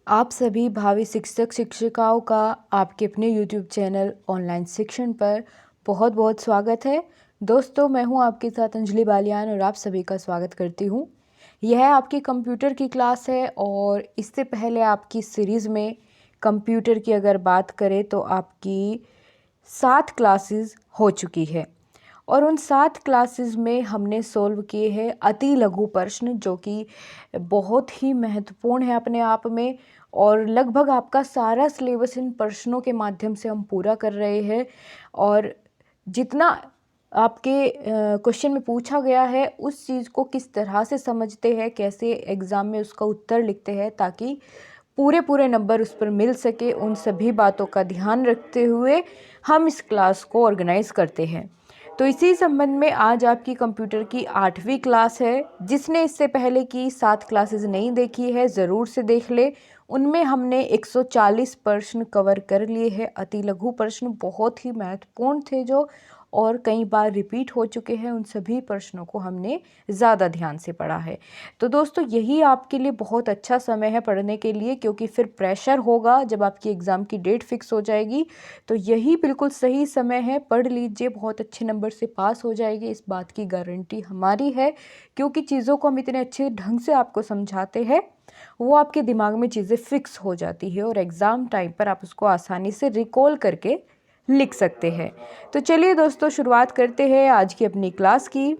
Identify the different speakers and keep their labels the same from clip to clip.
Speaker 1: आप सभी भावी शिक्षक शिक्षिकाओं का आपके अपने YouTube चैनल ऑनलाइन शिक्षण पर बहुत बहुत स्वागत है। दोस्तों, मैं हूं आपके साथ अंजलि बालियान और आप सभी का स्वागत करती हूं। यह आपकी कंप्यूटर की क्लास है और इससे पहले आपकी सीरीज़ में कंप्यूटर की अगर बात करें तो आपकी 7 क्लासेस हो चुकी है और उन 7 क्लासेस में हमने सॉल्व किए हैं अति लघु प्रश्न, जो कि बहुत ही महत्वपूर्ण है अपने आप में। और लगभग आपका सारा सिलेबस इन प्रश्नों के माध्यम से हम पूरा कर रहे हैं और जितना आपके क्वेश्चन में पूछा गया है उस चीज़ को किस तरह से समझते हैं, कैसे एग्ज़ाम में उसका उत्तर लिखते हैं ताकि पूरे पूरे नंबर उस पर मिल सके, उन सभी बातों का ध्यान रखते हुए हम इस क्लास को ऑर्गेनाइज करते हैं। तो इसी संबंध में आज आपकी कंप्यूटर की 8वीं क्लास है। जिसने इससे पहले की 7 क्लासेस नहीं देखी है ज़रूर से देख ले। उनमें हमने 140 प्रश्न कवर कर लिए हैं। अति लघु प्रश्न बहुत ही महत्वपूर्ण थे जो, और कई बार रिपीट हो चुके हैं। उन सभी प्रश्नों को हमने ज़्यादा ध्यान से पढ़ा है। तो दोस्तों, यही आपके लिए बहुत अच्छा समय है पढ़ने के लिए, क्योंकि फिर प्रेशर होगा जब आपकी एग्ज़ाम की डेट फिक्स हो जाएगी। तो यही बिल्कुल सही समय है, पढ़ लीजिए, बहुत अच्छे नंबर से पास हो जाएगी, इस बात की गारंटी हमारी है। क्योंकि चीज़ों को हम इतने अच्छे ढंग से आपको समझाते हैं, वो आपके दिमाग में चीज़ें फिक्स हो जाती है और एग्ज़ाम टाइम पर आप उसको आसानी से रिकॉल करके लिख सकते हैं। तो चलिए दोस्तों, शुरुआत करते हैं आज की अपनी क्लास की।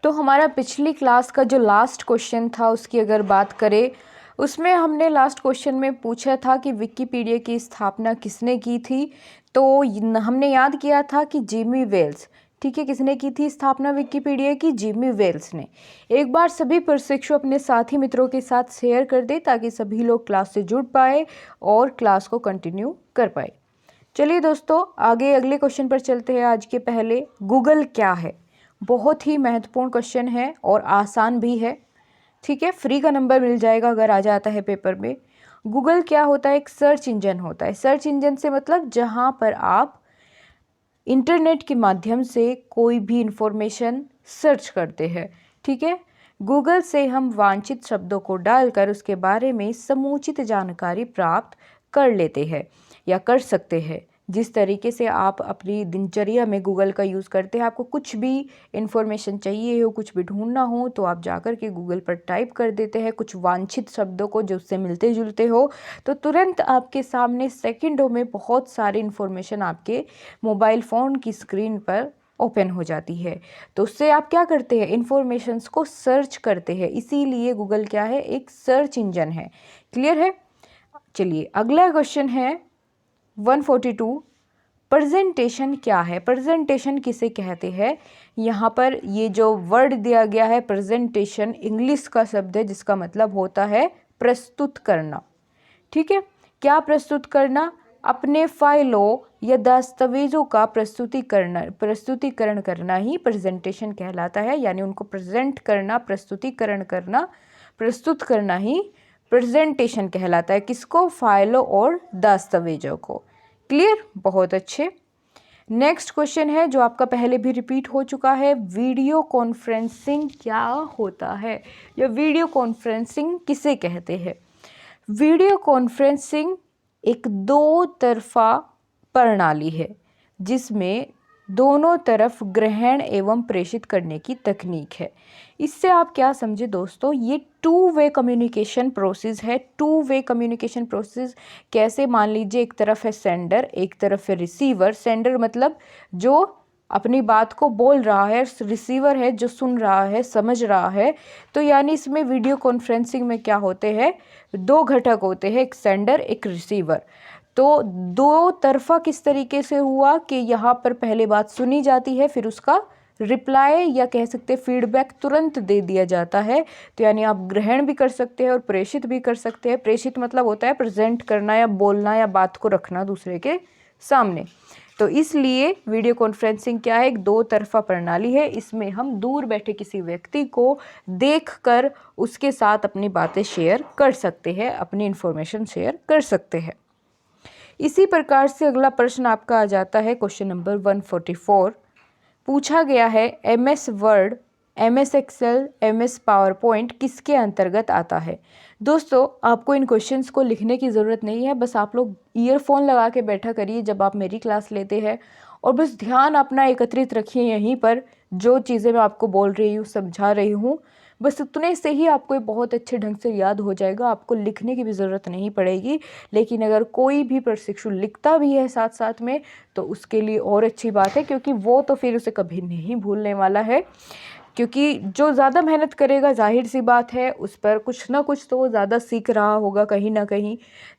Speaker 1: तो हमारा पिछली क्लास का जो लास्ट क्वेश्चन था उसकी अगर बात करें, उसमें हमने लास्ट क्वेश्चन में पूछा था कि विकिपीडिया की स्थापना किसने की थी। तो हमने याद किया था कि जिमी वेल्स। ठीक है, किसने की थी स्थापना विकिपीडिया की? जिमी वेल्स ने। एक बार सभी प्रशिक्षु अपने साथी मित्रों के साथ शेयर कर दे ताकि सभी लोग क्लास से जुड़ पाए और क्लास को कंटिन्यू कर पाए। चलिए दोस्तों, आगे अगले क्वेश्चन पर चलते हैं। आज के पहले, गूगल क्या है? बहुत ही महत्वपूर्ण क्वेश्चन है और आसान भी है। ठीक है, फ्री का नंबर मिल जाएगा अगर आ जाता है पेपर में। गूगल क्या होता है? एक सर्च इंजन होता है। सर्च इंजन से मतलब जहाँ पर आप इंटरनेट के माध्यम से कोई भी इंफॉर्मेशन सर्च करते हैं। ठीक है, गूगल से हम वांछित शब्दों को डालकर उसके बारे में समुचित जानकारी प्राप्त कर लेते हैं या कर सकते हैं। जिस तरीके से आप अपनी दिनचर्या में गूगल का यूज़ करते हैं, आपको कुछ भी इंफॉर्मेशन चाहिए हो, कुछ भी ढूंढना हो, तो आप जाकर के गूगल पर टाइप कर देते हैं कुछ वांछित शब्दों को जो उससे मिलते जुलते हो, तो तुरंत आपके सामने सेकंडों में बहुत सारी इंफॉर्मेशन आपके मोबाइल फ़ोन की स्क्रीन पर ओपन हो जाती है। तो उससे आप क्या करते हैं? इंफॉर्मेशंस को सर्च करते हैं। इसीलिए गूगल क्या है? एक सर्च इंजन है। क्लियर है? चलिए अगला क्वेश्चन है 142। प्रेजेंटेशन क्या है? प्रेजेंटेशन किसे कहते हैं? यहाँ पर ये जो वर्ड दिया गया है प्रेजेंटेशन, इंग्लिश का शब्द है जिसका मतलब होता है प्रस्तुत करना। ठीक है, क्या प्रस्तुत करना? अपने फाइलों या दस्तावेजों का प्रस्तुतिकरण करना ही प्रेजेंटेशन कहलाता है। यानी उनको प्रेजेंट करना, प्रस्तुतिकरण करना, प्रस्तुत करना ही प्रेजेंटेशन कहलाता है। किसको? फाइलों और दस्तावेजों को। क्लियर? बहुत अच्छे। नेक्स्ट क्वेश्चन है जो आपका पहले भी रिपीट हो चुका है, वीडियो कॉन्फ्रेंसिंग क्या होता है या वीडियो कॉन्फ्रेंसिंग किसे कहते हैं? वीडियो कॉन्फ्रेंसिंग एक दो तरफा प्रणाली है जिसमें दोनों तरफ ग्रहण एवं प्रेषित करने की तकनीक है। इससे आप क्या समझे दोस्तों? ये टू वे कम्युनिकेशन प्रोसेस है। टू वे कम्युनिकेशन प्रोसेस कैसे? मान लीजिए एक तरफ है सेंडर, एक तरफ है रिसीवर। सेंडर मतलब जो अपनी बात को बोल रहा है, रिसीवर है जो सुन रहा है, समझ रहा है। तो यानी इसमें वीडियो कॉन्फ्रेंसिंग में क्या होते हैं? दो घटक होते हैं, एक सेंडर एक रिसीवर। तो दो तरफा किस तरीके से हुआ कि यहाँ पर पहले बात सुनी जाती है, फिर उसका रिप्लाई या कह सकते फीडबैक तुरंत दे दिया जाता है। तो यानी आप ग्रहण भी कर सकते हैं और प्रेषित भी कर सकते हैं। प्रेषित मतलब होता है प्रेजेंट करना या बोलना या बात को रखना दूसरे के सामने। तो इसलिए वीडियो कॉन्फ्रेंसिंग क्या है? एक दो तरफा प्रणाली है। इसमें हम दूर बैठे किसी व्यक्ति को देखकर उसके साथ अपनी बातें शेयर कर सकते हैं, अपनी इंफॉर्मेशन शेयर कर सकते हैं। इसी प्रकार से अगला प्रश्न आपका आ जाता है, क्वेश्चन नंबर 144। पूछा गया है MS Word MS Excel, MS PowerPoint किसके अंतर्गत आता है। दोस्तों आपको इन क्वेश्चंस को लिखने की ज़रूरत नहीं है, बस आप लोग ईयरफोन लगा के बैठा करिए जब आप मेरी क्लास लेते हैं और बस ध्यान अपना एकत्रित रखिए यहीं पर, जो चीज़ें मैं आपको बोल रही हूँ, समझा रही हूँ, बस उतने से ही आपको ये बहुत अच्छे ढंग से याद हो जाएगा, आपको लिखने की भी ज़रूरत नहीं पड़ेगी। लेकिन अगर कोई भी प्रशिक्षु लिखता भी है साथ साथ में तो उसके लिए और अच्छी बात है, क्योंकि वो तो फिर उसे कभी नहीं भूलने वाला है। क्योंकि जो ज़्यादा मेहनत करेगा ज़ाहिर सी बात है उस पर कुछ ना कुछ तो वो ज़्यादा सीख रहा होगा कहीं ना कहीं।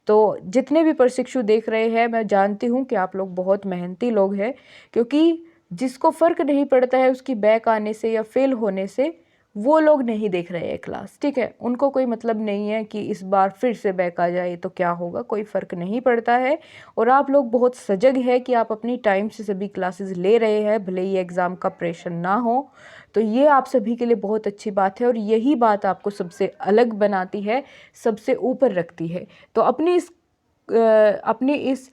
Speaker 1: तो जितने भी प्रशिक्षु देख रहे हैं, मैं जानती हूँ कि आप लोग बहुत मेहनती लोग हैं, क्योंकि जिसको फ़र्क नहीं पड़ता है उसकी बैक आने से या फेल होने से, वो लोग नहीं देख रहे हैं क्लास, ठीक है। उनको कोई मतलब नहीं है कि इस बार फिर से बैक आ जाए तो क्या होगा, कोई फ़र्क नहीं पड़ता है। और आप लोग बहुत सजग है कि आप अपनी टाइम से सभी क्लासेस ले रहे हैं, भले ही एग्ज़ाम का प्रेशर ना हो। तो ये आप सभी के लिए बहुत अच्छी बात है और यही बात आपको सबसे अलग बनाती है, सबसे ऊपर रखती है। तो अपनी इस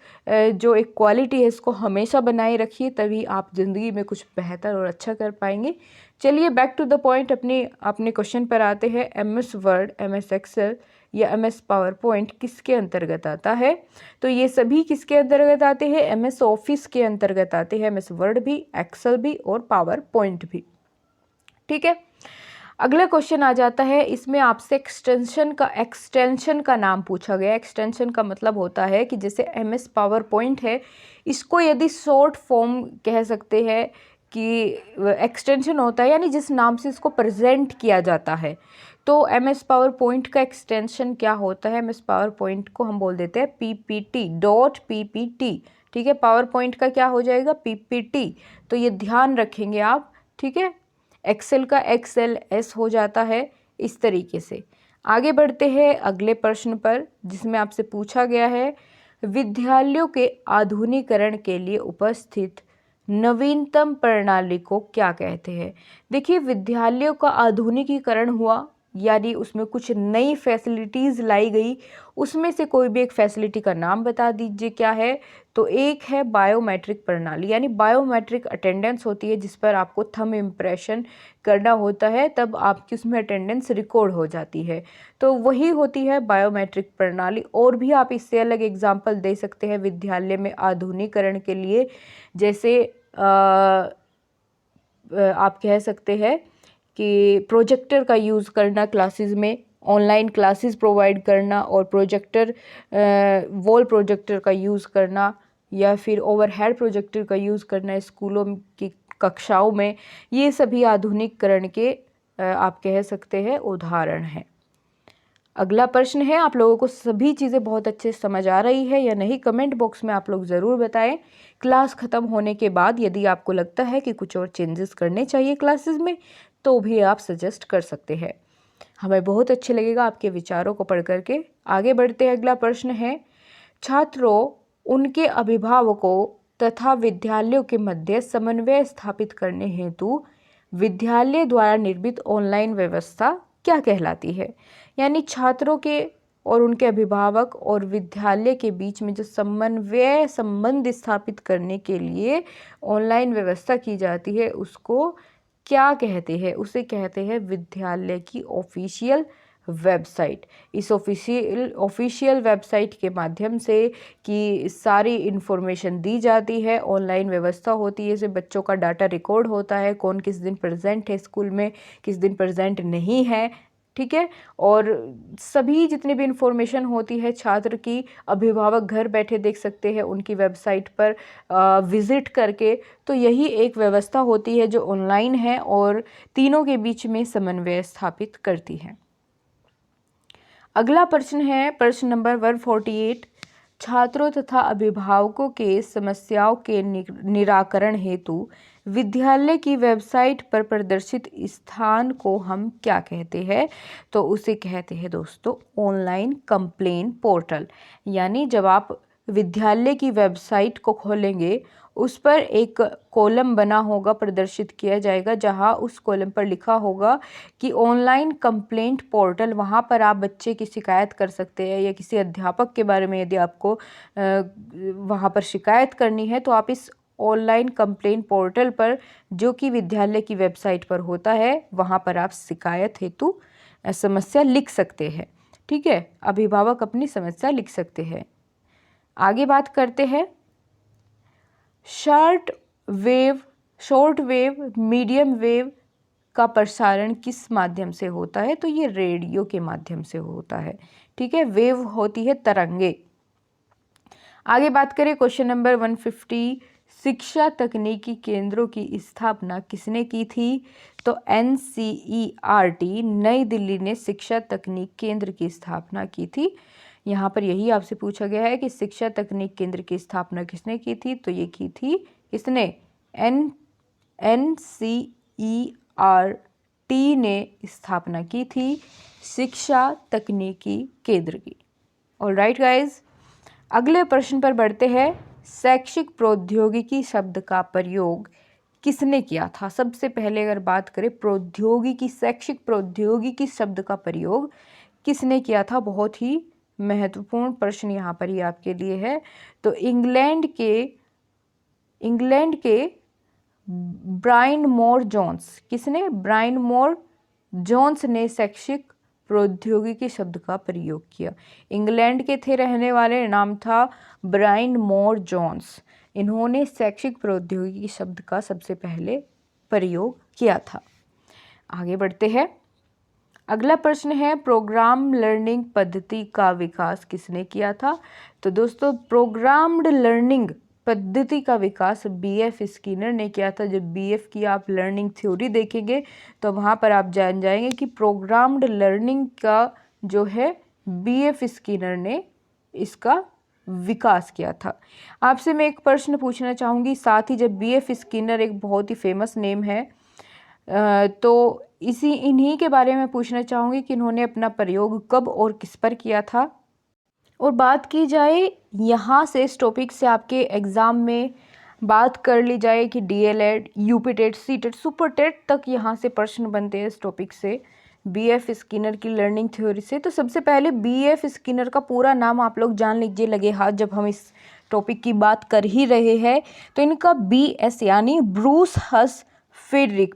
Speaker 1: जो एक क्वालिटी है इसको हमेशा बनाए रखिए, तभी आप ज़िंदगी में कुछ बेहतर और अच्छा कर पाएंगे। चलिए बैक टू द पॉइंट, अपने क्वेश्चन पर आते हैं। MS वर्ड, MS एक्सेल या MS पावर पॉइंट किसके अंतर्गत आता है। तो ये सभी किसके अंतर्गत आते हैं, MS ऑफिस के अंतर्गत आते हैं। MS वर्ड भी, एक्सेल भी और पावर पॉइंट भी, ठीक है। अगला क्वेश्चन आ जाता है, इसमें आपसे एक्सटेंशन का नाम पूछा गया। एक्सटेंशन का मतलब होता है कि जैसे MS पावर पॉइंट है, इसको यदि शॉर्ट फॉर्म कह सकते हैं कि एक्सटेंशन होता है, यानी जिस नाम से इसको प्रेजेंट किया जाता है। तो MS पावर पॉइंट का एक्सटेंशन क्या होता है, MS पावर पॉइंट को हम बोल देते हैं PPT, ठीक है। पावर पॉइंट का क्या हो जाएगा, PPT। तो ये ध्यान रखेंगे आप, ठीक है। एक्सेल का XLS हो जाता है इस तरीके से। आगे बढ़ते हैं अगले प्रश्न पर, जिसमें आपसे पूछा गया है, विद्यालयों के आधुनिकीकरण के लिए उपस्थित नवीनतम प्रणाली को क्या कहते हैं। देखिए, विद्यालयों का आधुनिकीकरण हुआ यानी उसमें कुछ नई फैसिलिटीज़ लाई गई, उसमें से कोई भी एक फैसिलिटी का नाम बता दीजिए क्या है। तो एक है बायोमेट्रिक प्रणाली, यानी बायोमेट्रिक अटेंडेंस होती है जिस पर आपको थंब इम्प्रेशन करना होता है, तब आपकी उसमें अटेंडेंस रिकॉर्ड हो जाती है। तो वही होती है बायोमेट्रिक प्रणाली। और भी आप इससे अलग एग्जाम्पल दे सकते हैं विद्यालय में आधुनिकीकरण के लिए, जैसे आप कह सकते हैं कि प्रोजेक्टर का यूज़ करना क्लासेस में, ऑनलाइन क्लासेस प्रोवाइड करना, और वॉल प्रोजेक्टर का यूज़ करना, या फिर ओवरहेड प्रोजेक्टर का यूज़ करना स्कूलों की कक्षाओं में। ये सभी आधुनिकीकरण के आप कह सकते हैं उदाहरण हैं। अगला प्रश्न है, आप लोगों को सभी चीज़ें बहुत अच्छे से समझ आ रही है या नहीं, कमेंट बॉक्स में आप लोग ज़रूर बताएं। क्लास ख़त्म होने के बाद यदि आपको लगता है कि कुछ और चेंजेस करने चाहिए क्लासेस में, तो भी आप सजेस्ट कर सकते हैं। हमें बहुत अच्छे लगेगा आपके विचारों को पढ़ करके। आगे बढ़ते हैं, अगला प्रश्न है, छात्रों, उनके अभिभावकों तथा विद्यालयों के मध्य समन्वय स्थापित करने हेतु विद्यालय द्वारा निर्मित ऑनलाइन व्यवस्था क्या कहलाती है। यानी छात्रों के और उनके अभिभावक और विद्यालय के बीच में जो संबंध स्थापित करने के लिए ऑनलाइन व्यवस्था की जाती है, उसको क्या कहते हैं, उसे कहते हैं विद्यालय की ऑफिशियल वेबसाइट। इस ऑफिशियल वेबसाइट के माध्यम से कि सारी इन्फॉर्मेशन दी जाती है, ऑनलाइन व्यवस्था होती है, जैसे बच्चों का डाटा रिकॉर्ड होता है, कौन किस दिन प्रेजेंट है स्कूल में, किस दिन प्रेजेंट नहीं है, ठीक है। और सभी जितनी भी इन्फॉर्मेशन होती है छात्र की, अभिभावक घर बैठे देख सकते हैं उनकी वेबसाइट पर विज़िट करके। तो यही एक व्यवस्था होती है जो ऑनलाइन है और तीनों के बीच में समन्वय स्थापित करती है। अगला प्रश्न है प्रश्न नंबर 148, छात्रों तथा अभिभावकों के समस्याओं के निराकरण हेतु विद्यालय की वेबसाइट पर प्रदर्शित स्थान को हम क्या कहते हैं। तो उसे कहते हैं दोस्तों ऑनलाइन कंप्लेन पोर्टल। यानी जब आप विद्यालय की वेबसाइट को खोलेंगे, उस पर एक कॉलम बना होगा, प्रदर्शित किया जाएगा, जहां उस कॉलम पर लिखा होगा कि ऑनलाइन कंप्लेंट पोर्टल। वहां पर आप बच्चे की शिकायत कर सकते हैं, या किसी अध्यापक के बारे में यदि आपको वहां पर शिकायत करनी है, तो आप इस ऑनलाइन कंप्लेन पोर्टल पर, जो कि विद्यालय की वेबसाइट पर होता है, वहाँ पर आप शिकायत हेतु समस्या लिख सकते हैं। ठीक है, अभिभावक अपनी समस्या लिख सकते हैं। आगे बात करते हैं शॉर्ट वेव मीडियम वेव का प्रसारण किस माध्यम से होता है, तो ये रेडियो के माध्यम से होता है। ठीक है, वेव होती है तरंगे। आगे बात करें क्वेश्चन नंबर 150, शिक्षा तकनीकी केंद्रों की स्थापना किसने की थी, तो NCERT नई दिल्ली ने शिक्षा तकनीक केंद्र की स्थापना की थी। यहाँ पर यही आपसे पूछा गया है कि शिक्षा तकनीक केंद्र की स्थापना किसने की थी, तो ये की थी किसने, NCERT ने स्थापना की थी शिक्षा तकनीकी केंद्र की। ऑलराइट गाइज, अगले प्रश्न पर बढ़ते हैं। शैक्षिक प्रौद्योगिकी शब्द का प्रयोग किसने किया था। सबसे पहले अगर बात करें प्रौद्योगिकी, शैक्षिक प्रौद्योगिकी शब्द का प्रयोग किसने किया था, बहुत ही महत्वपूर्ण प्रश्न यहाँ पर ही आपके लिए है। तो इंग्लैंड के ब्रायन मोर जोन्स, किसने, ब्रायन मोर जोन्स ने शैक्षिक प्रौद्योगिकी शब्द का प्रयोग किया। इंग्लैंड के थे रहने वाले, नाम था ब्रायन मोर जोन्स। इन्होंने शैक्षिक प्रौद्योगिकी शब्द का सबसे पहले प्रयोग किया था। आगे बढ़ते हैं। अगला प्रश्न है प्रोग्राम लर्निंग पद्धति का विकास किसने किया था। तो दोस्तों, प्रोग्राम्ड लर्निंग पद्धति का विकास BF स्किनर ने किया था। जब BF की आप लर्निंग थ्योरी देखेंगे तो वहाँ पर आप जान जाएंगे कि प्रोग्राम्ड लर्निंग का जो है BF स्किनर ने इसका विकास किया था। आपसे मैं एक प्रश्न पूछना चाहूँगी, साथ ही जब BF स्किनर एक बहुत ही फेमस नेम है, तो इन्हीं के बारे में पूछना चाहूँगी कि इन्होंने अपना प्रयोग कब और किस पर किया था। और बात की जाए यहाँ से, इस टॉपिक से आपके एग्ज़ाम में बात कर ली जाए कि DLED, UPTET, CTET, super TET तक यहाँ से प्रश्न बनते हैं इस टॉपिक से, BF स्किनर की लर्निंग थ्योरी से। तो सबसे पहले BF स्किनर का पूरा नाम आप लोग जान लीजिए लगे हाथ, जब हम इस टॉपिक की बात कर ही रहे हैं। तो इनका BS यानी ब्रूस हस फेडरिक,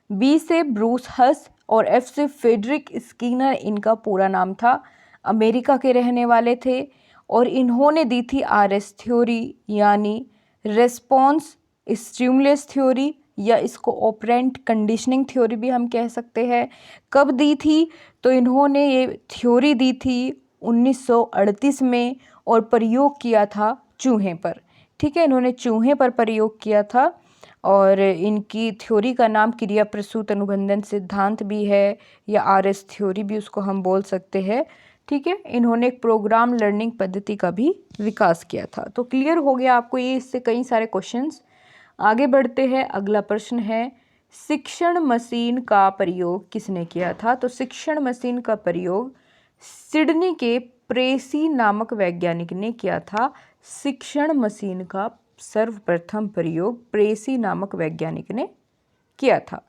Speaker 1: B से ब्रूस हस और F से फेडरिक स्किनर इनका पूरा नाम था। अमेरिका के रहने वाले थे और इन्होंने दी थी RS थ्योरी यानी रेस्पॉन्स स्टिमुलस थ्योरी, या इसको ऑपरेंट कंडीशनिंग थ्योरी भी हम कह सकते हैं। कब दी थी, तो इन्होंने ये थ्योरी दी थी 1938 में और प्रयोग किया था चूहे पर। ठीक है, इन्होंने चूहे पर प्रयोग किया था और इनकी थ्योरी का नाम क्रिया प्रसूत अनुबंधन सिद्धांत भी है, या RS थ्योरी भी उसको हम बोल सकते हैं। ठीक है, इन्होंने एक प्रोग्राम लर्निंग पद्धति का भी विकास किया था। तो क्लियर हो गया आपको ये, इससे कई सारे क्वेश्चंस। आगे बढ़ते हैं। अगला प्रश्न है शिक्षण मशीन का प्रयोग किसने किया था। तो शिक्षण मशीन का प्रयोग सिडनी के प्रेसी नामक वैज्ञानिक ने किया था। शिक्षण मशीन का सर्वप्रथम प्रयोग प्रेसी नामक वैज्ञानिक ने किया था।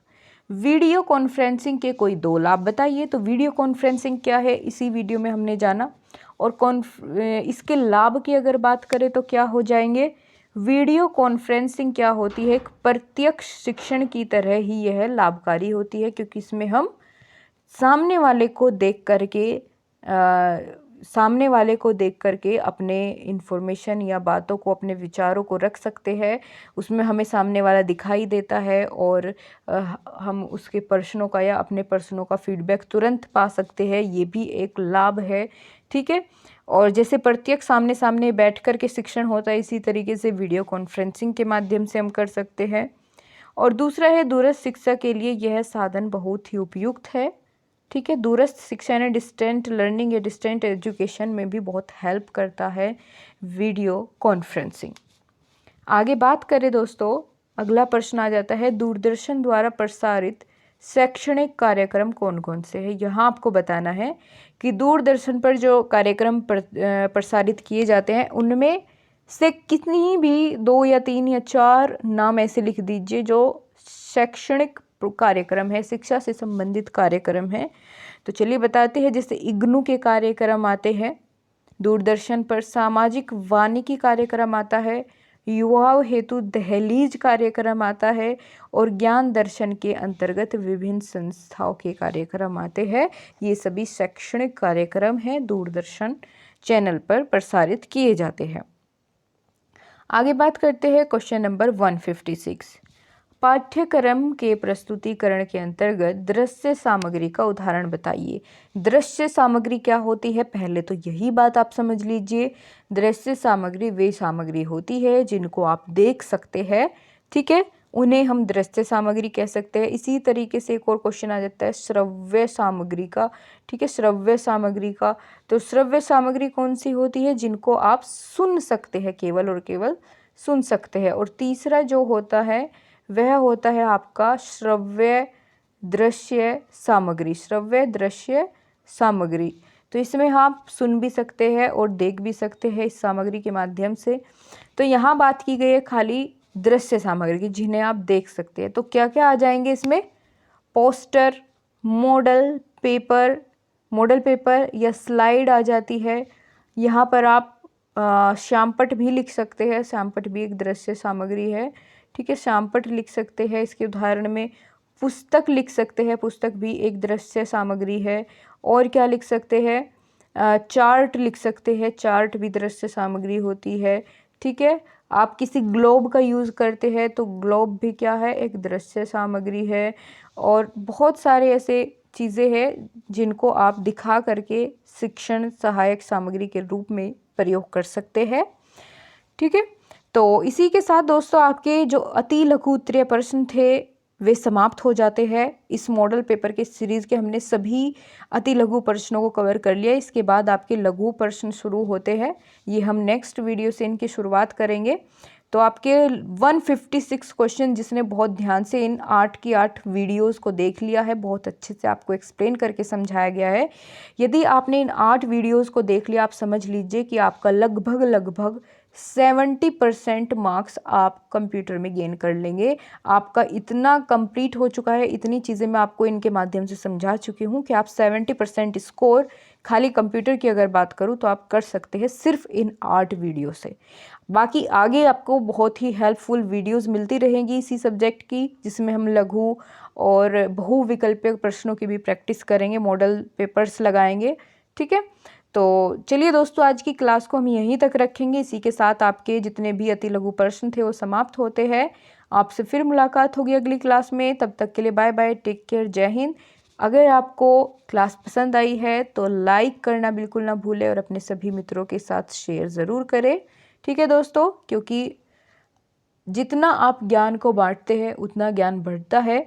Speaker 1: वीडियो कॉन्फ्रेंसिंग के कोई 2 लाभ बताइए। तो वीडियो कॉन्फ्रेंसिंग क्या है, इसी वीडियो में हमने जाना। और इसके लाभ की अगर बात करें तो क्या हो जाएंगे। वीडियो कॉन्फ्रेंसिंग क्या होती है, एक प्रत्यक्ष शिक्षण की तरह ही यह लाभकारी होती है, क्योंकि इसमें हम सामने वाले को देख करके अपने इन्फॉर्मेशन या बातों को, अपने विचारों को रख सकते हैं। उसमें हमें सामने वाला दिखाई देता है और हम उसके प्रश्नों का या अपने प्रश्नों का फीडबैक तुरंत पा सकते हैं। ये भी एक लाभ है। ठीक है, और जैसे प्रत्यक्ष सामने सामने बैठ कर के शिक्षण होता है, इसी तरीके से वीडियो कॉन्फ्रेंसिंग के माध्यम से हम कर सकते हैं। और दूसरा है दूरस्थ शिक्षा के लिए यह साधन बहुत ही उपयुक्त है। ठीक है, दूरस्थ शिक्षा यानी डिस्टेंट लर्निंग या डिस्टेंट एजुकेशन में भी बहुत हेल्प करता है वीडियो कॉन्फ्रेंसिंग। आगे बात करें दोस्तों, अगला प्रश्न आ जाता है दूरदर्शन द्वारा प्रसारित शैक्षणिक कार्यक्रम कौन कौन से हैं। यहाँ आपको बताना है कि दूरदर्शन पर जो कार्यक्रम प्रसारित किए जाते हैं उनमें से कितनी भी 2 या 3 या 4 नाम ऐसे लिख दीजिए जो शैक्षणिक कार्यक्रम है, शिक्षा से संबंधित कार्यक्रम है। तो चलिए बताते हैं। जैसे इग्नू के कार्यक्रम आते हैं दूरदर्शन पर, सामाजिक वानिकी कार्यक्रम आता है, युवाओं हेतु दहलीज कार्यक्रम आता है और ज्ञान दर्शन के अंतर्गत विभिन्न संस्थाओं के कार्यक्रम आते हैं। ये सभी शैक्षणिक कार्यक्रम हैं, दूरदर्शन चैनल पर प्रसारित किए जाते हैं। आगे बात करते हैं क्वेश्चन नंबर 156। पाठ्यक्रम के प्रस्तुतिकरण के अंतर्गत दृश्य सामग्री का उदाहरण बताइए। दृश्य सामग्री क्या होती है, पहले तो यही बात आप समझ लीजिए। दृश्य सामग्री वे सामग्री होती है जिनको आप देख सकते हैं, ठीक है, उन्हें हम दृश्य सामग्री कह सकते हैं। इसी तरीके से एक और क्वेश्चन आ जाता है श्रव्य सामग्री का, ठीक है, श्रव्य सामग्री का। तो श्रव्य सामग्री कौन सी होती है, जिनको आप सुन सकते हैं, केवल और केवल सुन सकते हैं। और तीसरा जो होता है वह होता है आपका श्रव्य दृश्य सामग्री, श्रव्य दृश्य सामग्री। तो इसमें आप सुन भी सकते हैं और देख भी सकते हैं इस सामग्री के माध्यम से। तो यहाँ बात की गई है खाली दृश्य सामग्री की, जिन्हें आप देख सकते हैं। तो क्या क्या आ जाएंगे इसमें, पोस्टर, मॉडल पेपर या स्लाइड आ जाती है। यहाँ पर आप श्यामपट्ट भी लिख सकते हैं, श्यामपट्ट भी एक दृश्य सामग्री है, ठीक है, श्यामपट्ट लिख सकते हैं इसके उदाहरण में। पुस्तक लिख सकते हैं, पुस्तक भी एक दृश्य सामग्री है। और क्या लिख सकते हैं, चार्ट लिख सकते हैं, चार्ट भी दृश्य सामग्री होती है, ठीक है। आप किसी ग्लोब का यूज़ करते हैं तो ग्लोब भी क्या है, एक दृश्य सामग्री है। और बहुत सारे ऐसे चीज़ें हैं जिनको आप दिखा करके शिक्षण सहायक सामग्री के रूप में प्रयोग कर सकते हैं, ठीक है। तो इसी के साथ दोस्तों आपके जो अति लघु उत्तरीय प्रश्न थे वे समाप्त हो जाते हैं। इस मॉडल पेपर के सीरीज़ के हमने सभी अति लघु प्रश्नों को कवर कर लिया। इसके बाद आपके लघु प्रश्न शुरू होते हैं, ये हम नेक्स्ट वीडियो से इनकी शुरुआत करेंगे। तो आपके 156 क्वेश्चन, जिसने बहुत ध्यान से इन 8 की 8 वीडियोस को देख लिया है, बहुत अच्छे से आपको एक्सप्लेन करके समझाया गया है। यदि आपने इन 8 वीडियोस को देख लिया, आप समझ लीजिए कि आपका लगभग 70% मार्क्स आप कंप्यूटर में गेन कर लेंगे। आपका इतना कंप्लीट हो चुका है, इतनी चीज़ें मैं आपको इनके माध्यम से समझा चुकी हूँ कि आप 70% स्कोर खाली कंप्यूटर की अगर बात करूँ तो आप कर सकते हैं सिर्फ इन 8 वीडियो से। बाकी आगे आपको बहुत ही हेल्पफुल वीडियोस मिलती रहेंगी इसी सब्जेक्ट की, जिसमें हम लघु और बहुविकल्पीय प्रश्नों की भी प्रैक्टिस करेंगे, मॉडल पेपर्स लगाएंगे, ठीक है। तो चलिए दोस्तों, आज की क्लास को हम यहीं तक रखेंगे। इसी के साथ आपके जितने भी अति लघु प्रश्न थे वो समाप्त होते हैं। आपसे फिर मुलाकात होगी अगली क्लास में, तब तक के लिए बाय बाय, टेक केयर, जय हिंद। अगर आपको क्लास पसंद आई है तो लाइक करना बिल्कुल ना भूलें और अपने सभी मित्रों के साथ शेयर ज़रूर करें, ठीक है दोस्तों, क्योंकि जितना आप ज्ञान को बांटते हैं उतना ज्ञान बढ़ता है।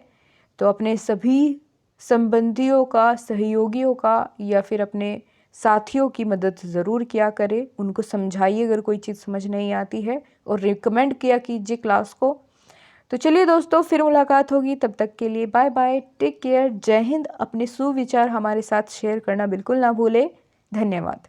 Speaker 1: तो अपने सभी संबंधियों का, सहयोगियों का या फिर अपने साथियों की मदद ज़रूर किया करें, उनको समझाइए अगर कोई चीज़ समझ नहीं आती है और रिकमेंड किया कीजिए क्लास को। तो चलिए दोस्तों, फिर मुलाकात होगी, तब तक के लिए बाय बाय, टेक केयर, जय हिंद। अपने सुविचार हमारे साथ शेयर करना बिल्कुल ना भूलें। धन्यवाद।